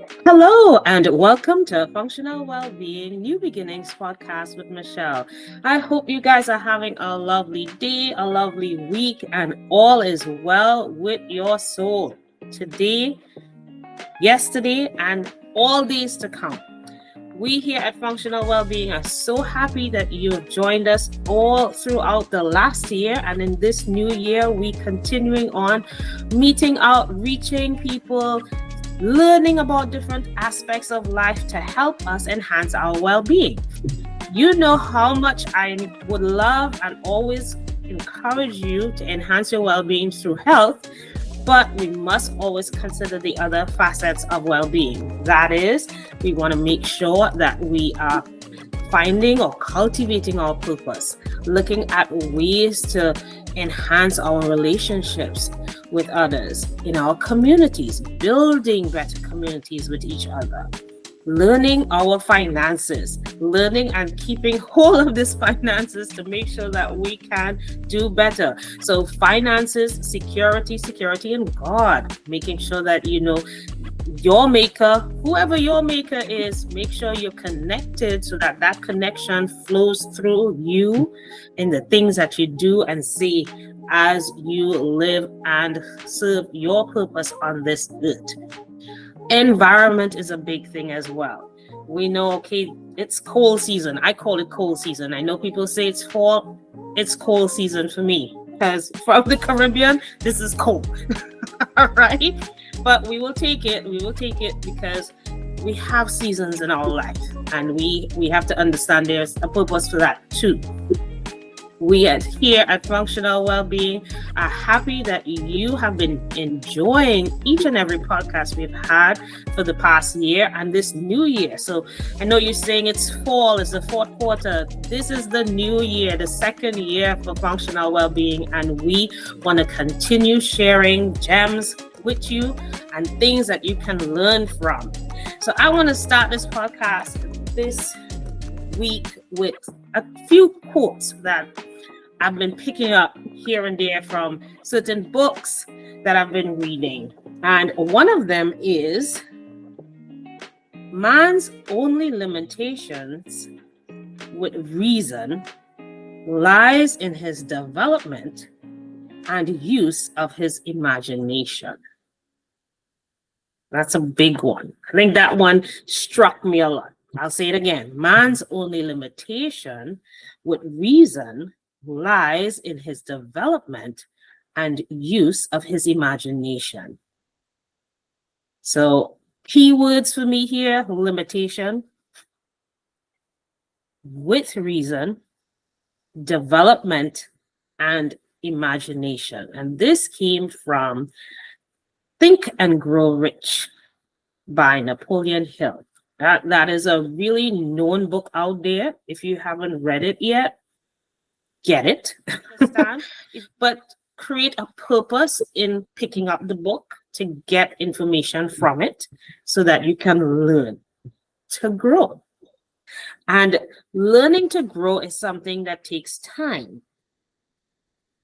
Hello, and welcome to Functional Wellbeing New Beginnings podcast with Michelle. I hope you guys are having a lovely day, a lovely week, and all is well with your soul today, yesterday, and all days to come. We here at Functional Wellbeing are so happy that you have joined us all throughout the last year, and in this new year, we continuing on meeting out, reaching people, learning about different aspects of life to help us enhance our well-being. You know how much I would love and always encourage you to enhance your well-being through health, but we must always consider the other facets of well-being. That is, we want to make sure that we are finding or cultivating our purpose, looking at ways to enhance our relationships with others in our communities, building better communities with each other, learning our finances, learning and keeping hold of these finances to make sure that we can do better. So finances, security, and God, making sure that you know your maker, whoever your maker is, make sure you're connected so that that connection flows through you in the things that you do and say as you live and serve your purpose on this earth. Environment is a big thing as well. We know, okay, it's cold season. I call it cold season. I know people say it's fall. It's cold season for me because from the Caribbean, this is cold. All right. But we will take it. We will take it because we have seasons in our life, and we have to understand there's a purpose for that too. We here at Functional Wellbeing are happy that you have been enjoying each and every podcast we've had for the past year and this new year. So I know you're saying it's fall, it's the fourth quarter. This is the new year, the second year for Functional Wellbeing, and we want to continue sharing gems with you and things that you can learn from. So I want to start this podcast this week with a few quotes that I've been picking up here and there from certain books that I've been reading. And one of them is, man's only limitations with reason lies in his development and use of his imagination. That's a big one. I think that one struck me a lot. I'll say it again. Man's only limitation with reason lies in his development and use of his imagination. So, keywords for me here: limitation, with reason, development, and imagination. And this came from Think and Grow Rich by Napoleon Hill. That is a really known book out there. If you haven't read it yet, get it. But create a purpose in picking up the book to get information from it so that you can learn to grow. And learning to grow is something that takes time.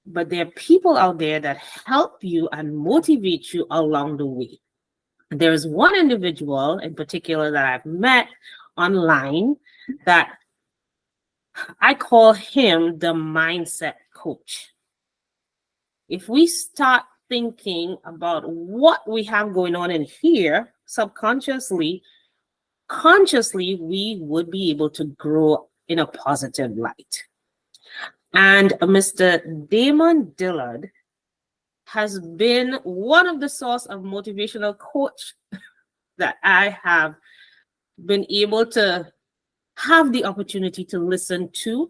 But there are people out there that help you and motivate you along the way. There is one individual in particular that I've met online that I call him the mindset coach. If we start thinking about what we have going on in here, subconsciously, consciously, we would be able to grow in a positive light. And Mr. Damon Dillard has been one of the source of motivational coach that I have been able to have the opportunity to listen to,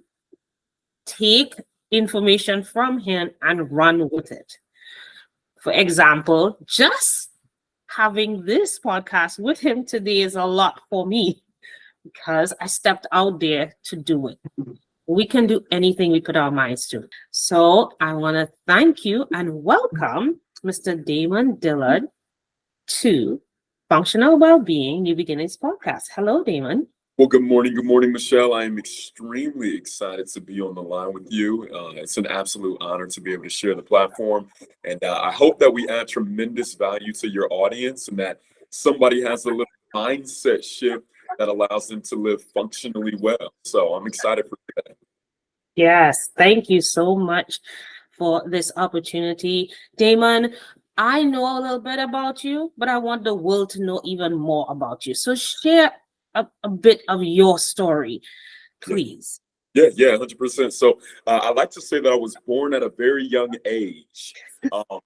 take information from him and run with it. For example, just having this podcast with him today is a lot for me because I stepped out there to do it. We can do anything we put our minds to. So I want to thank you and welcome Mr. Damon Dillard to Functional Wellbeing New Beginnings podcast. Hello, Damon. Well, good morning, Michelle. I am extremely excited to be on the line with you. It's an absolute honor to be able to share the platform. And I hope that we add tremendous value to your audience and that somebody has a little mindset shift that allows them to live functionally well. So I'm excited for that. Yes, thank you so much for this opportunity. Damon, I know a little bit about you, but I want the world to know even more about you. So share a bit of your story, Yeah. please. Yeah, 100%. So I like to say that I was born at a very young age. Um,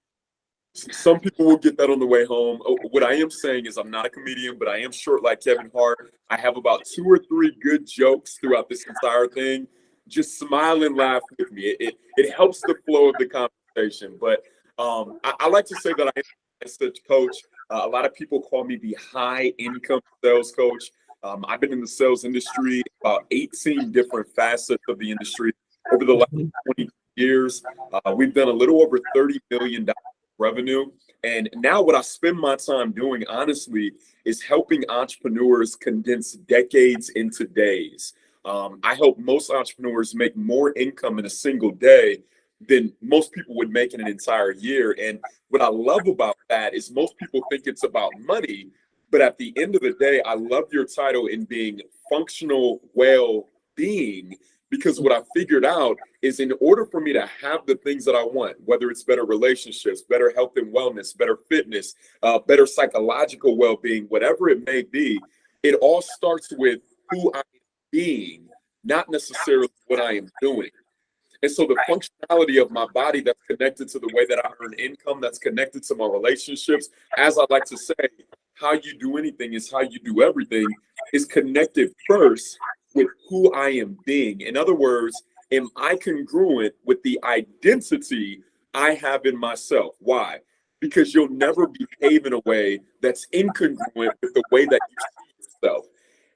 some people will get that on the way home. What I am saying is I'm not a comedian, but I am short like Kevin Hart. I have about 2 or 3 good jokes throughout this entire thing. Just smile and laugh with me. It helps the flow of the conversation. But I like to say that I am a such coach. A lot of people call me the high income sales coach. I've been in the sales industry, about 18 different facets of the industry over the last 20 years. We've done a little over $30 million revenue. And now what I spend my time doing, honestly, is helping entrepreneurs condense decades into days. I help most entrepreneurs make more income in a single day than most people would make in an entire year. And what I love about that is most people think it's about money, but at the end of the day, I love your title in being functional well-being, because what I figured out is in order for me to have the things that I want, whether it's better relationships, better health and wellness, better fitness, better psychological well-being, whatever it may be, it all starts with who I am being, not necessarily what I am doing. And so the functionality of my body that's connected to the way that I earn income, that's connected to my relationships, as I like to say, how you do anything is how you do everything, is connected first with who I am being. In other words, am I congruent with the identity I have in myself? Why? Because you'll never behave in a way that's incongruent with the way that you see yourself.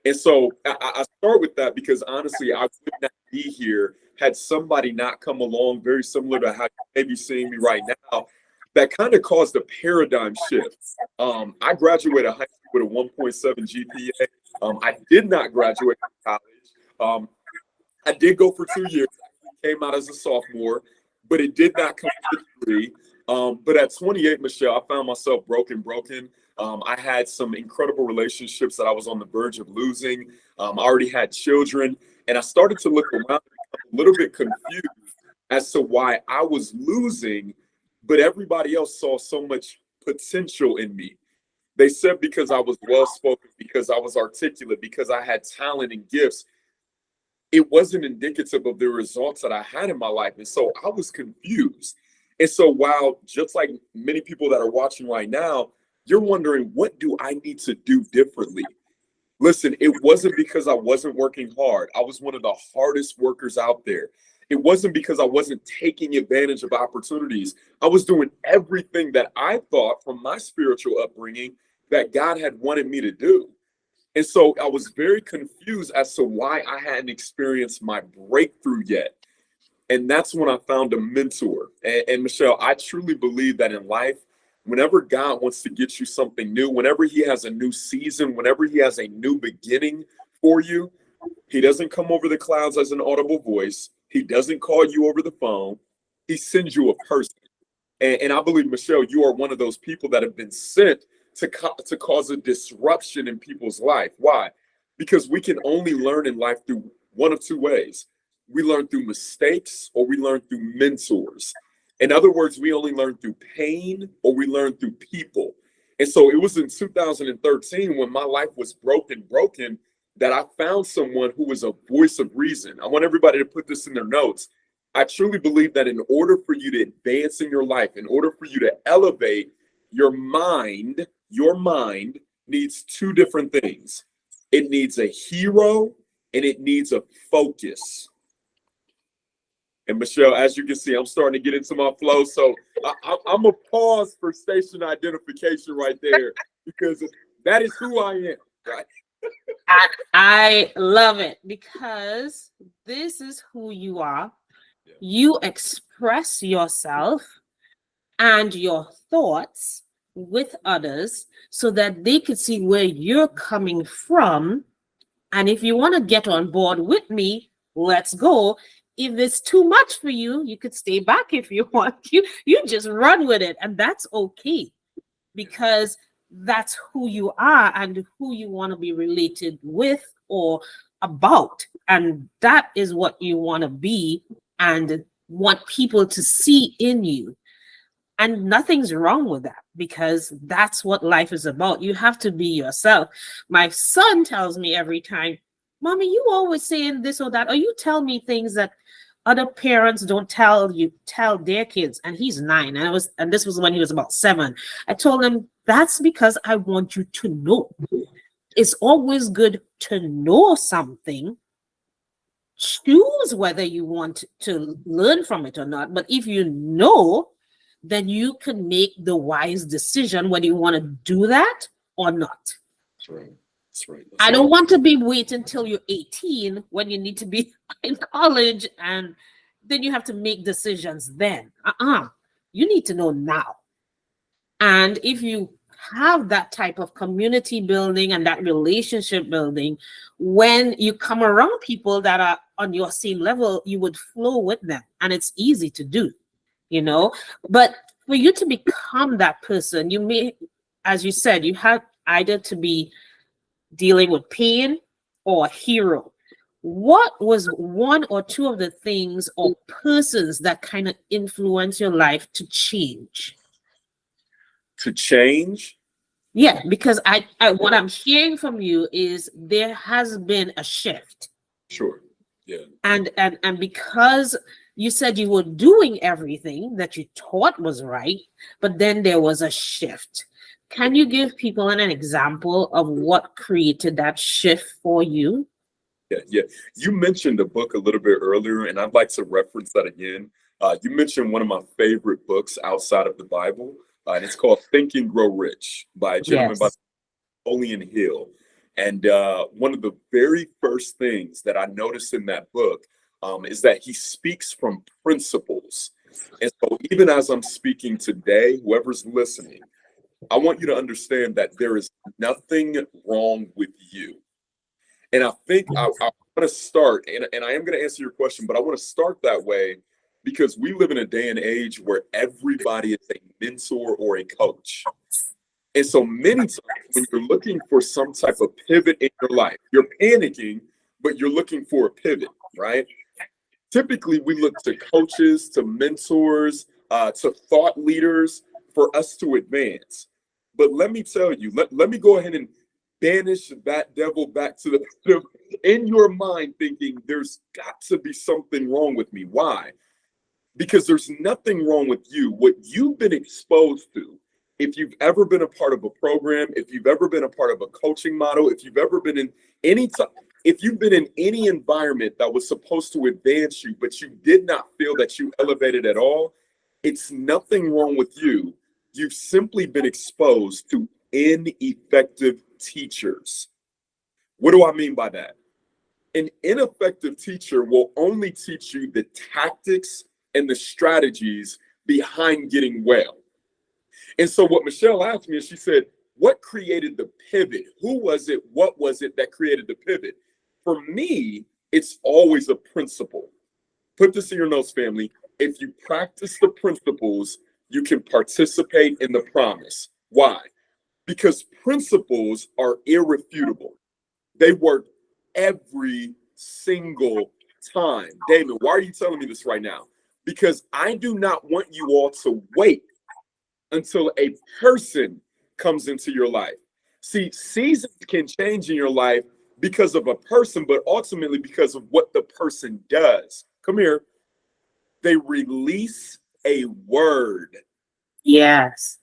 And so I start with that because honestly, I would not be here had somebody not come along very similar to how you may be seeing me right now, that kind of caused a paradigm shift. I graduated high school with a 1.7 GPA. I did not graduate from college. I did go for 2 years, came out as a sophomore, but it did not come with a degree. But at 28, Michelle, I found myself broken. I had some incredible relationships that I was on the verge of losing. I already had children, and I started to look around a little bit confused as to why I was losing, but everybody else saw so much potential in me. They said because I was well spoken, because I was articulate, because I had talent and gifts, it wasn't indicative of the results that I had in my life. And so I was confused. And so while just like many people that are watching right now, you're wondering, what do I need to do differently? Listen, it wasn't because I wasn't working hard. I was one of the hardest workers out there. It wasn't because I wasn't taking advantage of opportunities. I was doing everything that I thought from my spiritual upbringing that God had wanted me to do. And so I was very confused as to why I hadn't experienced my breakthrough yet. And that's when I found a mentor. And Michelle, I truly believe that in life, whenever God wants to get you something new, whenever he has a new season, whenever he has a new beginning for you, he doesn't come over the clouds as an audible voice. He doesn't call you over the phone. He sends you a person. And I believe, Michelle, you are one of those people that have been sent to cause a disruption in people's life. Why? Because we can only learn in life through one of two ways. We learn through mistakes or we learn through mentors. In other words, we only learn through pain or we learn through people. And so it was in 2013 when my life was broken, that I found someone who was a voice of reason. I want everybody to put this in their notes. I truly believe that in order for you to advance in your life, in order for you to elevate, your mind needs two different things. It needs a hero and it needs a focus. And Michelle, as you can see, I'm starting to get into my flow. So I'm going to pause for station identification right there because that is who I am, right? I love it because this is who you are. Yeah. You express yourself and your thoughts with others so that they could see where you're coming from. And if you want to get on board with me, let's go. If it's too much for you, you could stay back if you want. You just run with it, and that's okay. Because that's who you are and who you want to be related with or about. And that is what you want to be and want people to see in you. And nothing's wrong with that because that's what life is about. You have to be yourself. My son tells me every time, Mommy, you always saying this or that, or you tell me things that other parents don't tell their kids. And he's 9. And this was when he was about 7. I told him that's because I want you to know. It's always good to know something. Choose whether you want to learn from it or not. But if you know, then you can make the wise decision whether you want to do that or not. That's right. That's right. I don't want to be waiting until you're 18 when you need to be in college and then you have to make decisions then. You need to know now. And if you have that type of community building and that relationship building, when you come around people that are on your same level, you would flow with them. And it's easy to do, you know. But for you to become that person, you may, as you said, you have either to be dealing with pain or a hero. What was one or two of the things or persons that kind of influence your life to change? To change? Yeah, because I what I'm hearing from you is there has been a shift. Sure. Yeah. And because you said you were doing everything that you thought was right, but then there was a shift. Can you give people an example of what created that shift for you? Yeah, yeah. You mentioned a book a little bit earlier, and I'd like to reference that again. You mentioned one of my favorite books outside of the Bible, and it's called Think and Grow Rich by a gentleman by Yes. Napoleon Hill. And one of the very first things that I noticed in that book is that he speaks from principles. And so, even as I'm speaking today, whoever's listening, I want you to understand that there is nothing wrong with you. And I think I want to start, and I am going to answer your question, but I want to start that way because we live in a day and age where everybody is a mentor or a coach. And so many times when you're looking for some type of pivot in your life, you're panicking, but you're looking for a pivot, right? Typically, we look to coaches, to mentors, to thought leaders for us to advance. But let me tell you, let me go ahead and banish that devil back to in your mind, thinking there's got to be something wrong with me. Why? Because there's nothing wrong with you. What you've been exposed to, if you've ever been a part of a program, if you've ever been a part of a coaching model, if you've ever been in any time, if you've been in any environment that was supposed to advance you, but you did not feel that you elevated at all, it's nothing wrong with you. You've simply been exposed to ineffective teachers. What do I mean by that? An ineffective teacher will only teach you the tactics and the strategies behind getting well. And so what Michelle asked me is she said, what created the pivot? Who was it? What was it that created the pivot? For me, it's always a principle. Put this in your notes, family. If you practice the principles, you can participate in the promise. Why? Because principles are irrefutable. They work every single time. Damon, why are you telling me this right now? Because I do not want you all to wait until a person comes into your life. See, seasons can change in your life because of a person, but ultimately because of what the person does. Come here. They release a word. Yes.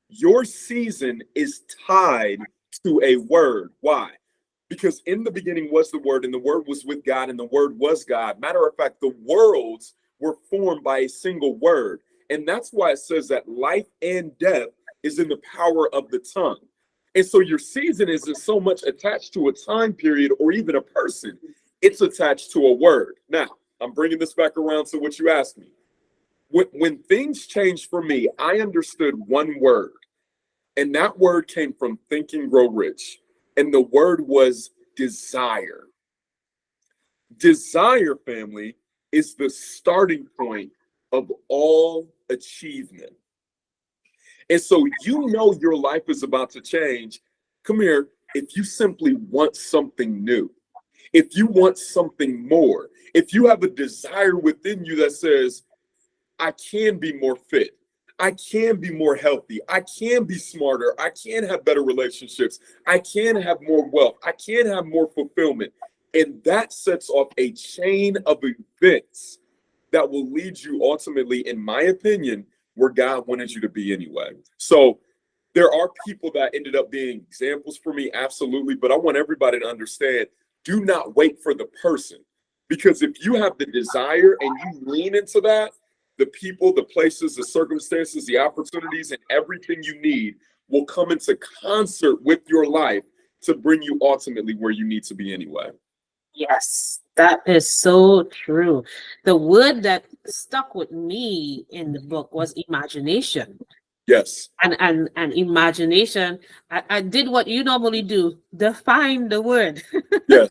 Your season is tied to a word. Why? Because in the beginning was the word, and the word was with God, and the word was God. Matter of fact, the worlds were formed by a single word. And that's why it says that life and death is in the power of the tongue. And so your season isn't so much attached to a time period or even a person. It's attached to a word. Now, I'm bringing this back around to what you asked me. When things changed for me, I understood one word. And that word came from Think and Grow Rich. And the word was desire. Desire, family, is the starting point of all achievement. And so your life is about to change. Come here, if you simply want something new, if you want something more, if you have a desire within you that says, I can be more fit, I can be more healthy, I can be smarter, I can have better relationships, I can have more wealth, I can have more fulfillment. And that sets off a chain of events that will lead you ultimately, in my opinion, where God wanted you to be anyway. So there are people that ended up being examples for me, absolutely. But I want everybody to understand, do not wait for the person. Because if you have the desire and you lean into that, the people, the places, the circumstances, the opportunities, and everything you need will come into concert with your life to bring you ultimately where you need to be anyway. Yes, that is so true. The word that stuck with me in the book was imagination. Yes. And imagination, I did what you normally do, define the word. Yes.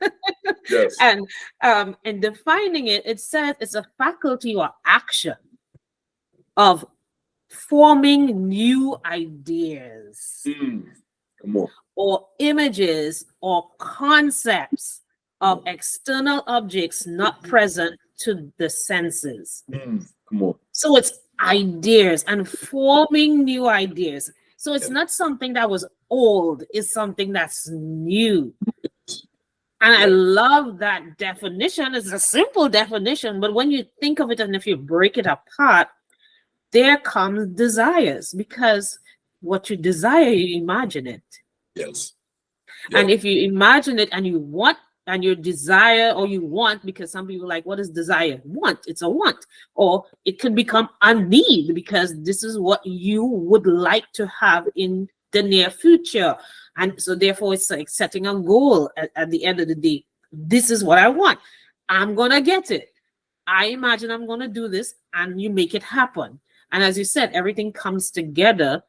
Yes. And defining it, it says it's a faculty or action of forming new ideas Come on. or images or concepts of external objects not present to the senses. Come on. So it's ideas and forming new ideas. So it's not something that was old, it's something that's new. And I love that definition. It's a simple definition, but when you think of it and if you break it apart, there comes desires, because what you desire, you imagine it. Yes. And if you imagine it and you want and your desire or you want, because some people are like, what is desire? Want, it's a want. Or it could become a need because this is what you would like to have in the near future. And so therefore it's like setting a goal at the end of the day. This is what I want. I'm gonna get it. I imagine I'm gonna do this, and you make it happen. And as you said, everything comes together.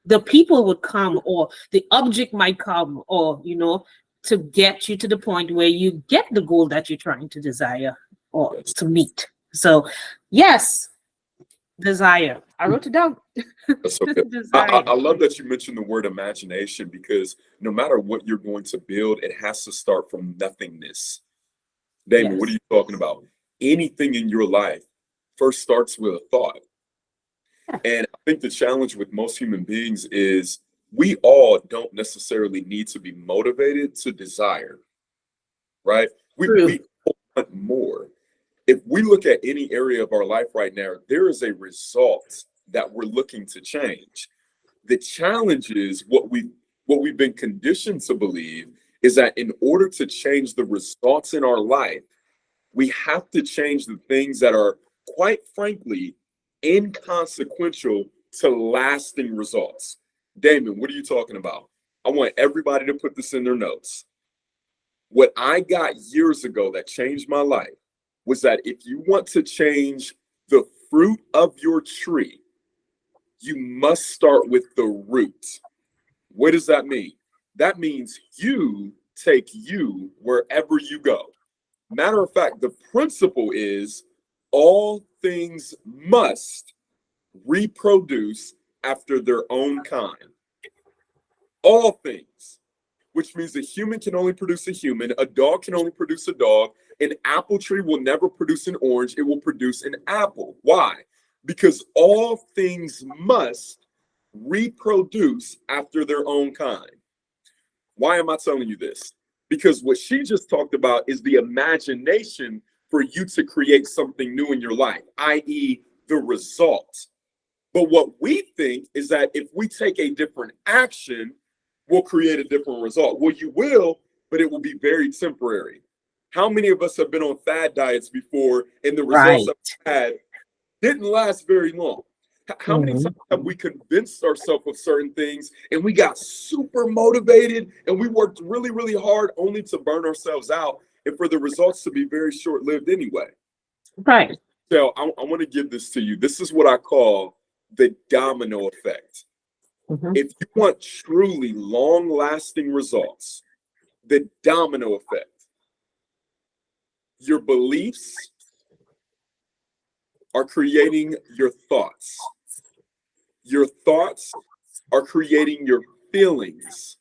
The people would come, or the object might come, or to get you to the point where you get the goal that you're trying to desire or to meet. So yes, desire. I wrote it down. That's okay. I love that you mentioned the word imagination, because no matter what you're going to build, it has to start from nothingness. Damon, what are you talking about? Anything in your life first starts with a thought. And I think the challenge with most human beings is we all don't necessarily need to be motivated to desire, right? We want more. If we look at any area of our life right now, there is a result that we're looking to change. The challenge is what we've been conditioned to believe is that in order to change the results in our life, we have to change the things that are, quite frankly, inconsequential to lasting results. Damon, what are you talking about? I want everybody to put this in their notes. What I got years ago that changed my life was that if you want to change the fruit of your tree, you must start with the root. What does that mean? That means you take you wherever you go. Matter of fact, the principle is all things must reproduce after their own kind. All things, which means a human can only produce a human, a dog can only produce a dog, an apple tree will never produce an orange, it will produce an apple. Why? Because all things must reproduce after their own kind. Why am I telling you this? Because what she just talked about is the imagination for you to create something new in your life, i.e., the result. But what we think is that if we take a different action, we'll create a different result. Well, you will, but it will be very temporary. How many of us have been on fad diets before and the results that we had didn't last very long? How many times have we convinced ourselves of certain things and we got super motivated and we worked really, really hard only to burn ourselves out and for the results to be very short-lived anyway? Right. So I want to give this to you. This is what I call the domino effect. If you want truly long-lasting results, the domino effect, your beliefs are creating your thoughts. Your thoughts are creating your feelings.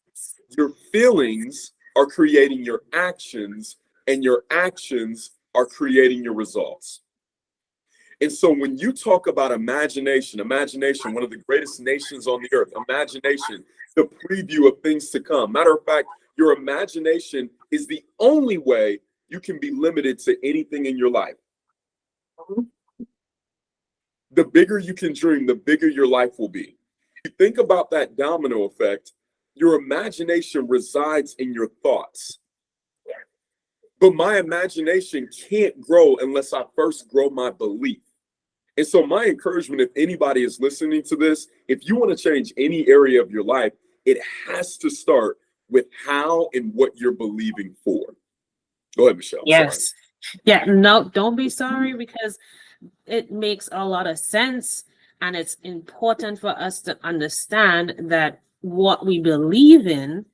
Your feelings are creating your actions, and your actions are creating your results. And so when you talk about imagination, one of the greatest nations on the earth, imagination, the preview of things to come. Matter of fact, your imagination is the only way you can be limited to anything in your life. The bigger you can dream, the bigger your life will be. You think about that domino effect, your imagination resides in your thoughts. But my imagination can't grow unless I first grow my belief. And so my encouragement, if anybody is listening to this, if you want to change any area of your life, it has to start with how and what you're believing for. Go ahead, Michelle. Yes. Sorry. Yeah, no, don't be sorry, because it makes a lot of sense. And it's important for us to understand that what we believe in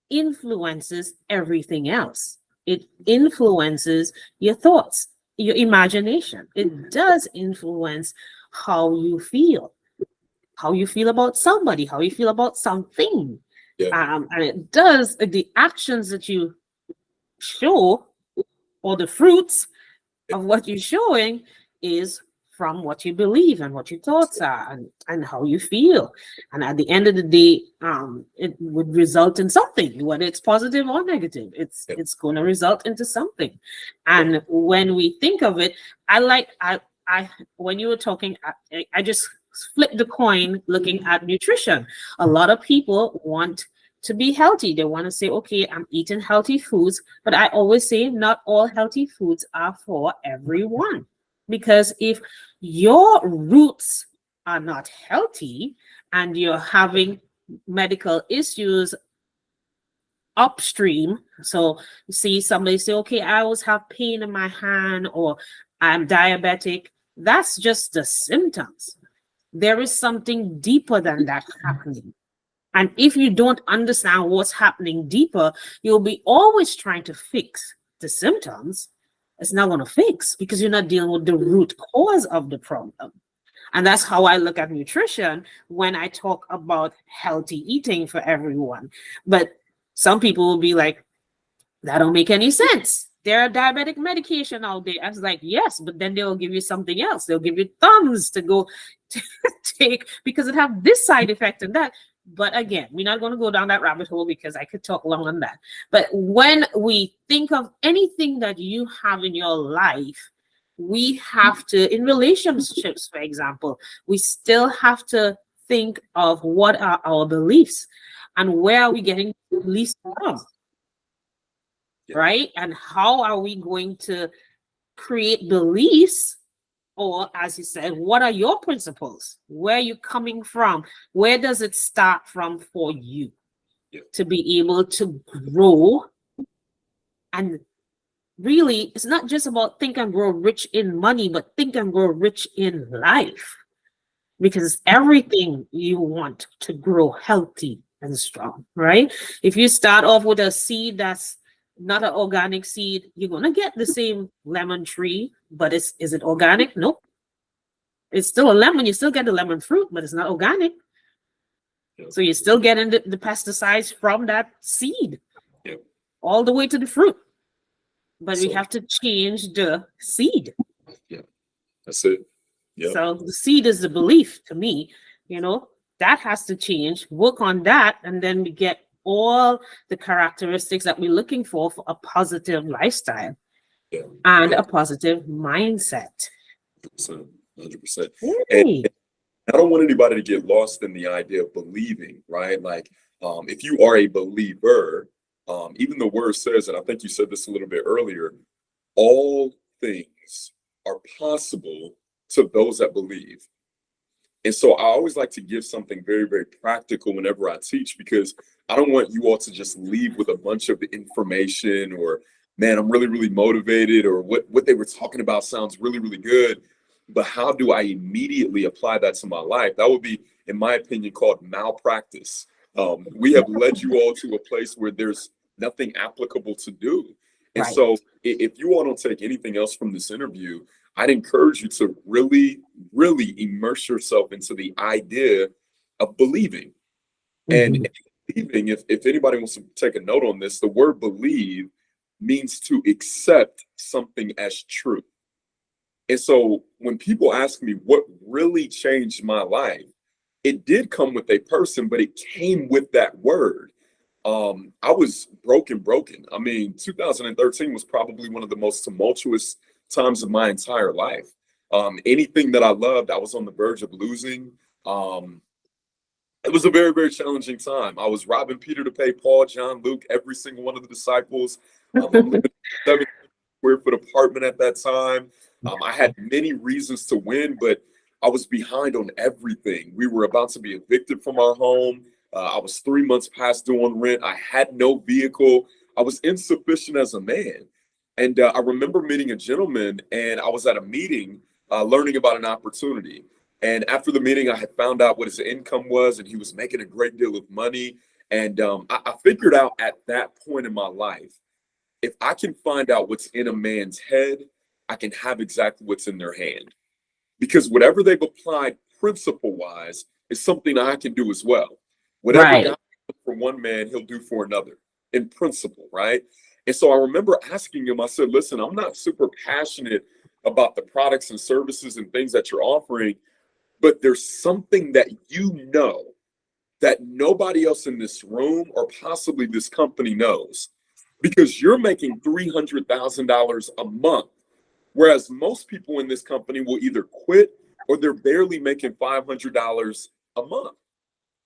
influences everything else. It influences your thoughts, your imagination. It does influence how you feel about somebody, how you feel about something. Yeah. And it does, the actions that you show, or the fruits of what you're showing, is from what you believe and what your thoughts are, and how you feel. And at the end of the day, it would result in something, whether it's positive or negative. It's going to result into something. And when we think of it, I when you were talking, I just flipped the coin looking at nutrition. A lot of people want to be healthy. They want to say, okay, I'm eating healthy foods, but I always say not all healthy foods are for everyone. Because if your roots are not healthy and you're having medical issues upstream, so you see somebody say, okay, I always have pain in my hand, or I'm diabetic, that's just the symptoms. There is something deeper than that happening. And if you don't understand what's happening deeper, you'll be always trying to fix the symptoms. It's not going to fix, because you're not dealing with the root cause of the problem. And that's how I look at nutrition when I talk about healthy eating for everyone. But some people will be like, that don't make any sense. There are diabetic medication out there. I was like, yes, but then they'll give you something else. They'll give you thumbs to go to take, because it have this side effect and that. But again, we're not going to go down that rabbit hole, because I could talk long on that. But when we think of anything that you have in your life, we have to, in relationships, for example, we still have to think of what are our beliefs and where are we getting beliefs from, right? And how are we going to create beliefs? Or, as you said, what are your principles? Where are you coming from? Where does it start from for you to be able to grow? And really, it's not just about think and grow rich in money, but think and grow rich in life, because it's everything you want to grow healthy and strong, right? If you start off with a seed that's not an organic seed, you're going to get the same lemon tree, but is it organic? Nope. It's still a lemon. You still get the lemon fruit, but it's not organic. So you're still getting the pesticides from that seed all the way to the fruit. But we have to change the seed. Yeah, that's it. Yeah. So the seed is the belief to me, that has to change. Work on that, and then we get all the characteristics that we're looking for a positive lifestyle and a positive mindset. 100%. And I don't want anybody to get lost in the idea of believing, right? Like, if you are a believer, even the word says, and I think you said this a little bit earlier, all things are possible to those that believe. And so I always like to give something very, very practical whenever I teach, because I don't want you all to just leave with a bunch of information, or, man, I'm really, really motivated, or what they were talking about sounds really, really good. But how do I immediately apply that to my life? That would be, in my opinion, called malpractice. We have led you all to a place where there's nothing applicable to do. And so if you all don't take anything else from this interview, I'd encourage you to really, really immerse yourself into the idea of believing. And Mhm. believing, if anybody wants to take a note on this, the word believe means to accept something as true. And so when people ask me what really changed my life, it did come with a person, but it came with that word. I was broken. I mean, 2013 was probably one of the most tumultuous times of my entire life. Anything that I loved, I was on the verge of losing. Um, it was a very, very challenging time. I was robbing Peter to pay Paul, John, Luke, every single one of the disciples. I'm living in a 7 square foot apartment at that time. I had many reasons to win, but I was behind on everything. We were about to be evicted from our home. I was 3 months past due on rent. I had no vehicle. I was insufficient as a man. And I remember meeting a gentleman, and I was at a meeting learning about an opportunity. And after the meeting, I had found out what his income was, and he was making a great deal of money. And I figured out at that point in my life, if I can find out what's in a man's head, I can have exactly what's in their hand. Because whatever they've applied principle wise is something I can do as well. Whatever Right. God did for one man, he'll do for another in principle, right? And so I remember asking him, I said, listen, I'm not super passionate about the products and services and things that you're offering, but there's something that you know that nobody else in this room or possibly this company knows, because you're making $300,000 a month, whereas most people in this company will either quit or they're barely making $500 a month.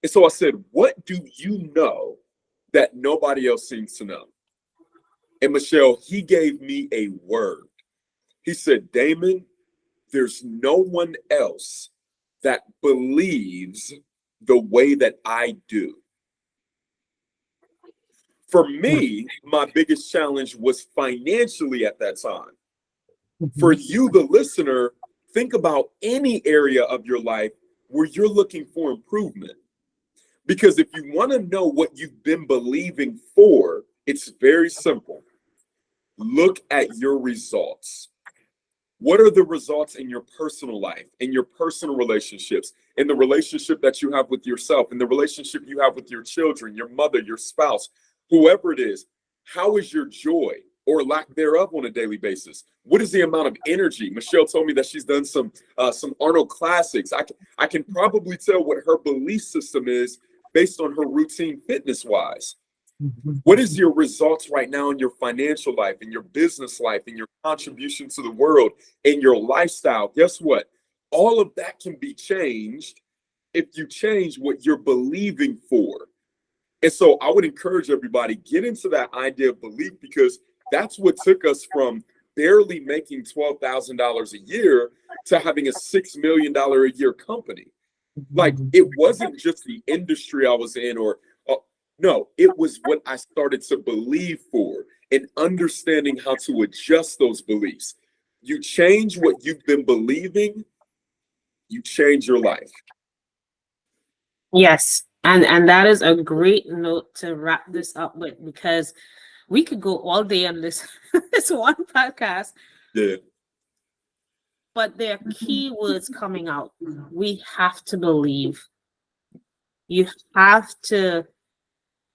And so I said, what do you know that nobody else seems to know? And Michelle, he gave me a word. He said, Damon, there's no one else that believes the way that I do. For me, my biggest challenge was financially at that time. For you, the listener, think about any area of your life where you're looking for improvement. Because if you want to know what you've been believing for, it's very simple. Look at your results. What are the results in your personal life, in your personal relationships, in the relationship that you have with yourself, in the relationship you have with your children, your mother, your spouse, whoever it is? How is your joy or lack thereof on a daily basis? What is the amount of energy? Michelle told me that she's done some Arnold classics. I can probably tell what her belief system is based on her routine fitness wise. What is your results right now in your financial life, in your business life, in your contribution to the world, in your lifestyle? Guess what? All of that can be changed if you change what you're believing for. And so I would encourage everybody, get into that idea of belief, because that's what took us from barely making $12,000 a year to having a $6 million a year company. Like, it wasn't just the industry I was in or no, it was what I started to believe for and understanding how to adjust those beliefs. You change what you've been believing, you change your life. Yes. And that is a great note to wrap this up with, because we could go all day on this this one podcast, Yeah. but there are key words coming out. We have to believe. You have to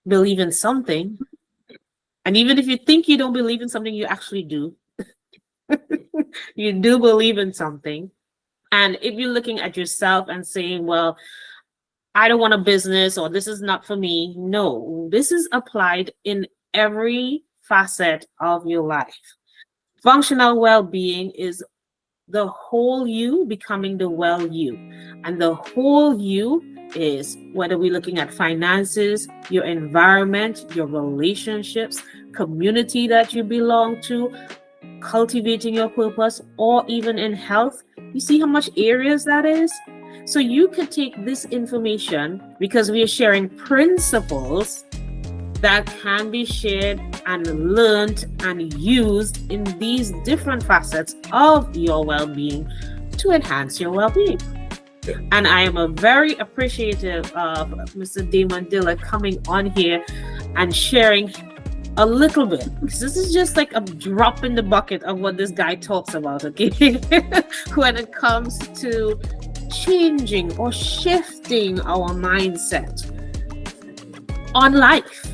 believe in something. And even if you think you don't believe in something, you actually do. You do believe in something. And if you're looking at yourself and saying, well, I don't want a business, or this is not for me. No, this is applied in every facet of your life. Functional well-being is the whole you becoming the well you. And the whole you is whether we're looking at finances, your environment, your relationships, community that you belong to, cultivating your purpose, or even in health. You see how much areas that is? So you could take this information, because we are sharing principles that can be shared and learned and used in these different facets of your well-being to enhance your well-being. And I am very appreciative of Mr. Damon Dillard coming on here and sharing a little bit, because this is just like a drop in the bucket of what this guy talks about, okay? When it comes to changing or shifting our mindset. on life.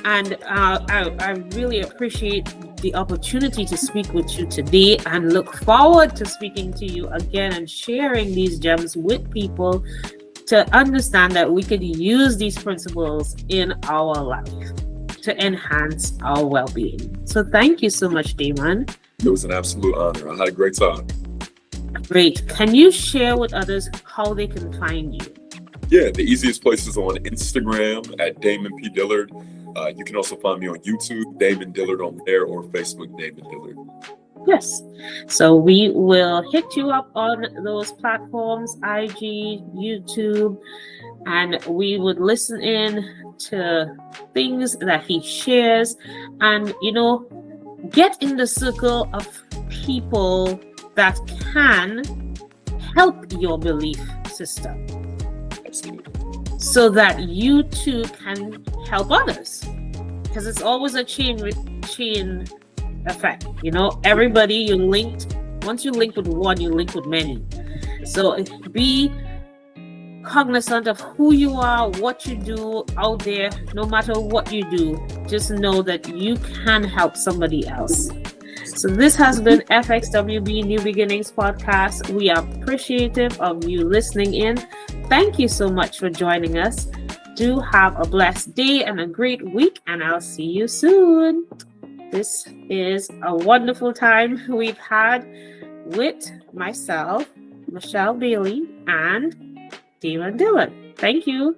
And I really appreciate the opportunity to speak with you today, and look forward to speaking to you again and sharing these gems with people to understand that we could use these principles in our life to enhance our well-being. So thank you so much, Damon. It was an absolute honor. I had a great time. Great. Can you share with others how they can find you? Yeah, the easiest place is on Instagram at Damon P Dillard. You can also find me on YouTube, Damon Dillard on there, or Facebook, Damon Dillard. Yes. So we will hit you up on those platforms, IG, YouTube, and we would listen in to things that he shares, and, get in the circle of people that can help your belief system. Absolutely. So that you too can help others, because it's always a chain effect. Everybody you linked, once you link with one, you link with many. So be cognizant of who you are, what you do out there. No matter what you do, just know that you can help somebody else. So this has been FXWB New Beginnings podcast. We are appreciative of you listening in. Thank you so much for joining us. Do have a blessed day and a great week, and I'll see you soon. This is a wonderful time we've had with myself, Michelle Bailey, and Damon Dillard. Thank you.